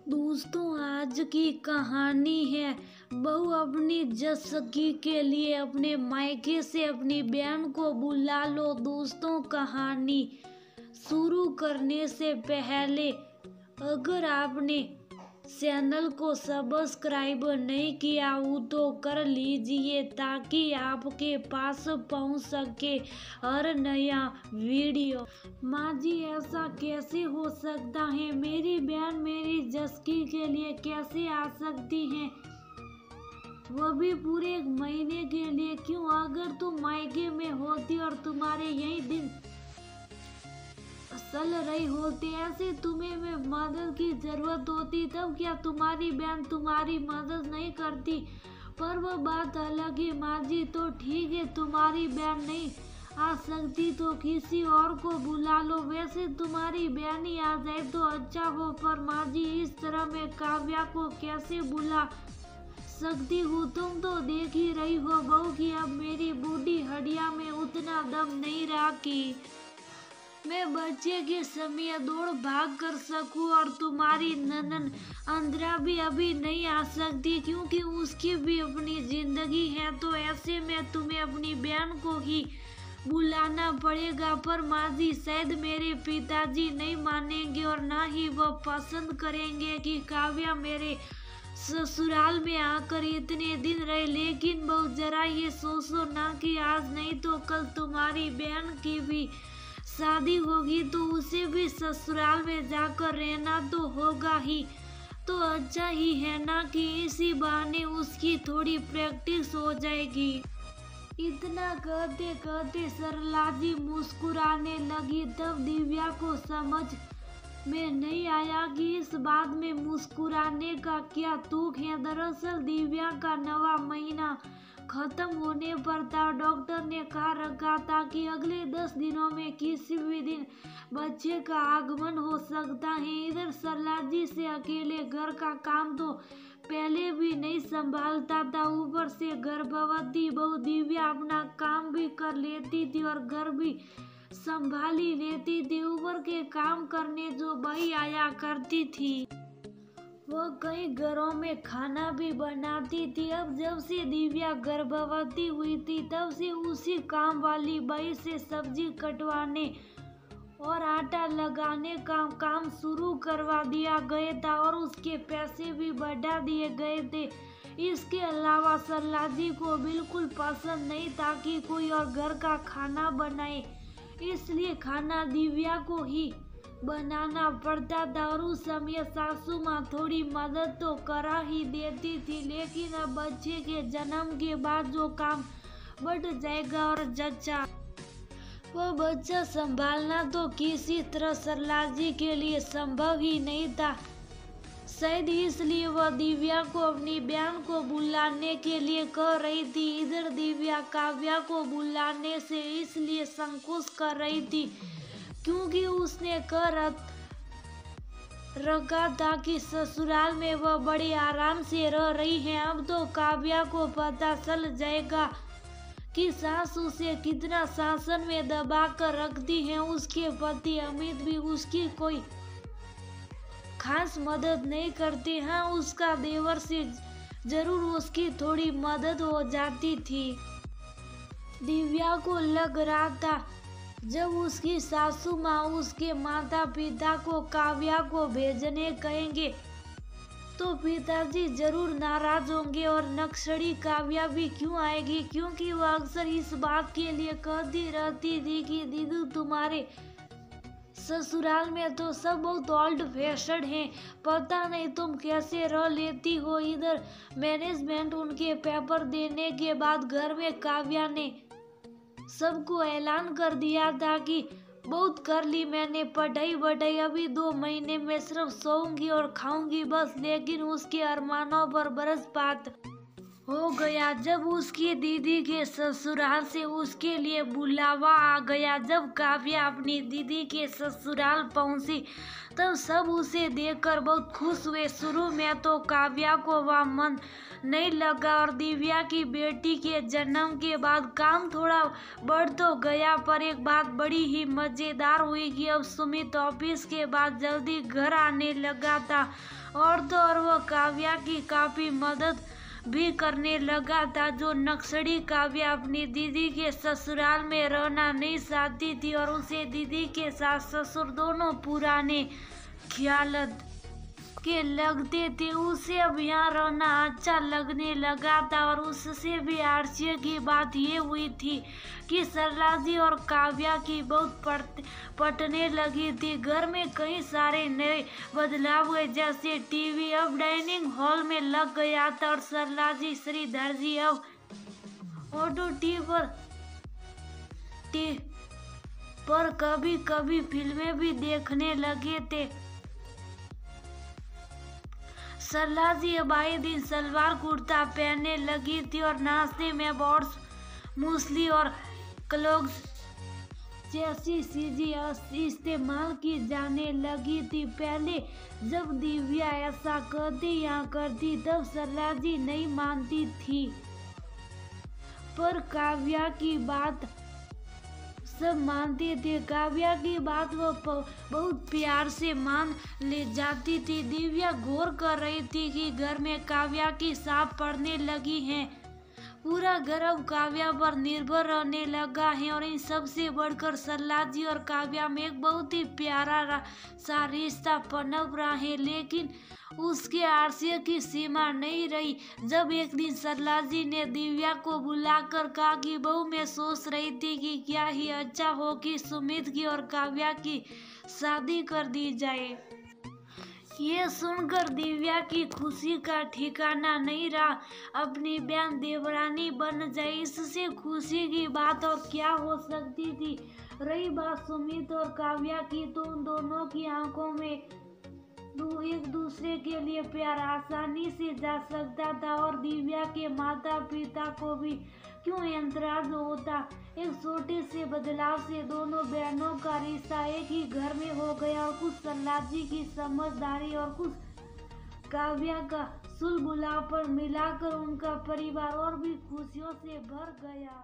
दोस्तों, आज की कहानी है बहू अपनी जसकी के लिए अपने मायके से अपनी बहन को बुला लो। दोस्तों, कहानी शुरू करने से पहले अगर आपने चैनल को सब्सक्राइब नहीं किया हो तो कर लीजिए ताकि आपके पास पहुंच सके हर नया वीडियो। माँ जी, ऐसा कैसे हो सकता है? मेरी बहन मेरी जस्की के लिए कैसे आ सकती है, वो भी पूरे 1 महीने के लिए? क्यों? अगर तुम मायके में होती और तुम्हारे यही दिन चल रही होती, ऐसे तुम्हें मैं मदद की जरूरत होती, तब क्या तुम्हारी बहन तुम्हारी मदद नहीं करती? पर वो बात अलग है माँ जी। तो ठीक है, तुम्हारी बहन नहीं आ सकती तो किसी और को बुला लो। वैसे तुम्हारी बहन ही आ जाए तो अच्छा हो, पर माँ जी इस तरह मैं काव्या को कैसे बुला सकती हूँ? तुम तो देख ही रही हो बहू कि अब मेरी बूढ़ी हड्डियां में उतना दम नहीं रहा कि मैं बच्चे के समय दौड़ भाग कर सकूं, और तुम्हारी ननन अंद्रा भी अभी नहीं आ सकती क्योंकि उसकी भी अपनी जिंदगी है। तो ऐसे में तुम्हें अपनी बहन को ही बुलाना पड़ेगा। पर माँ जी, शायद मेरे पिताजी नहीं मानेंगे और ना ही वो पसंद करेंगे कि काव्या मेरे ससुराल में आकर इतने दिन रहे। लेकिन बहुत जरा ये सोचो ना कि आज नहीं तो कल तुम्हारी बहन की भी शादी होगी, तो उसे भी ससुराल में जाकर रहना तो होगा ही। तो अच्छा ही है ना कि इसी बहाने उसकी थोड़ी प्रैक्टिस हो जाएगी। इतना कहते कहते सरला जी मुस्कुराने लगी। तब दिव्या को समझ में नहीं आया कि इस बात में मुस्कुराने का क्या तुक है। दरअसल दिव्या का 9वां महीना खत्म होने पर था। डॉक्टर ने कहा रखा था कि अगले 10 दिनों में किसी भी दिन बच्चे का आगमन हो सकता है। इधर सरला जी से अकेले घर का काम तो पहले भी नहीं संभालता था, ऊपर से गर्भवती बहू दिव्या अपना काम भी कर लेती थी और घर भी संभाली लेती थी। ऊपर के काम करने जो बाई आया करती थी, वो कई घरों में खाना भी बनाती थी। अब जब से दिव्या गर्भवती हुई थी तब से उसी काम वाली बाई से सब्जी कटवाने और आटा लगाने का काम शुरू करवा दिया गया था और उसके पैसे भी बढ़ा दिए गए थे। इसके अलावा सरला जी को बिल्कुल पसंद नहीं था कि कोई और घर का खाना बनाए, इसलिए खाना दिव्या को ही बनाना पड़ता था। और उस समय सासू माँ थोड़ी मदद तो करा ही देती थी, लेकिन अब बच्चे के जन्म के बाद जो काम बढ़ जाएगा और जच्चा वो बच्चा संभालना तो किसी तरह सरला जी के लिए संभव ही नहीं था। शायद इसलिए वह दिव्या को अपनी बहन को बुलाने के लिए कह रही थी। इधर दिव्या काव्या को बुलाने से इसलिए संकोच कर रही थी क्योंकि उसने कह रखा था कि ससुराल में वह बड़े आराम से रह रही है। अब तो काव्या को पता चल जाएगा कि सास उसे कितना शासन में दबा कर रखती है। उसके पति अमित भी उसकी कोई खास मदद नहीं करते। हाँ, उसका देवर से जरूर उसकी थोड़ी मदद हो जाती थी। दिव्या को लग रहा था जब उसकी सासू माँ उसके माता पिता को काव्या को भेजने कहेंगे तो पिताजी जरूर नाराज होंगे। और नक्सड़ी काव्या भी क्यों आएगी, क्योंकि वह अक्सर इस बात के लिए कहती रहती थी कि दीदी तुम्हारे ससुराल में तो सब बहुत ओल्ड फैशन है, पता नहीं तुम कैसे रह लेती हो। इधर मैनेजमेंट उनके पेपर देने के बाद घर में काव्या ने सबको ऐलान कर दिया था कि बहुत कर ली मैंने पढ़ाई वढ़ाई, अभी 2 महीने में सिर्फ सोऊंगी और खाऊंगी बस। लेकिन उसके अरमानों पर बरसपात हो गया जब उसकी दीदी के ससुराल से उसके लिए बुलावा आ गया। जब काव्या अपनी दीदी के ससुराल पहुंची तब सब उसे देखकर बहुत खुश हुए। शुरू में तो काव्या को वह मन नहीं लगा और दिव्या की बेटी के जन्म के बाद काम थोड़ा बढ़ तो गया, पर एक बात बड़ी ही मजेदार हुई कि अब सुमित ऑफिस के बाद जल्दी घर आने लगा था और तो और वो काव्या की काफी मदद भी करने लगा था। जो नक्सड़ी काव्या अपनी दीदी के ससुराल में रहना नहीं चाहती थी और उसे दीदी के सास ससुर दोनों पुराने ख्यालत के लगते थे, उसे अब यहाँ रहना अच्छा लगने लगा था। और उससे भी आश्चर्य की बात ये हुई थी कि सरला जी और काव्या की बहुत पटने लगी थी। घर में कई सारे नए बदलाव हुए, जैसे टीवी अब डाइनिंग हॉल में लग गया था और सरला जी श्रीधर जी अब ऑटो पर कभी कभी फिल्में भी देखने लगे थे। सरला जी अब आए दिन सलवार कुर्ता पहनने लगी थी और नाश्ते में बॉट्स, मूसली और क्लोग्स जैसी चीजें इस्तेमाल की जाने लगी थी। पहले जब दिव्या ऐसा कहती या करती तब सरला जी नहीं मानती थी, पर काव्या की बात सब मानते थे। काव्या की बात वो बहुत प्यार से मान ले जाती थी। दिव्या गौर कर रही थी कि घर में काव्या की साफ पड़ने लगी हैं। पूरा घर अब काव्या पर निर्भर रहने लगा है और इन सबसे बढ़कर सरला जी और काव्या में एक बहुत ही प्यारा सा रिश्ता पनप रहा है। लेकिन उसके आश्चर्य की सीमा नहीं रही जब एक दिन सरला जी ने दिव्या को बुलाकर कहा कि बहू, मैं सोच रही थी कि क्या ही अच्छा हो कि सुमित की और काव्या की शादी कर दी जाए। ये सुनकर दिव्या की खुशी का ठिकाना नहीं रहा। अपनी बहन देवरानी बन जाए, इससे खुशी की बात और क्या हो सकती थी। रही बात सुमित और काव्या की, तो उन दोनों की आंखों में एक दूसरे के लिए प्यार आसानी से जा सकता था और दिव्या के माता पिता को भी क्यों ऐतराज होता। एक छोटे से बदलाव से दोनों बहनों का रिश्ता एक ही घर में हो गया और कुछ सरला जी की समझदारी और कुछ काव्या का सुलझाव पर मिलाकर उनका परिवार और भी खुशियों से भर गया।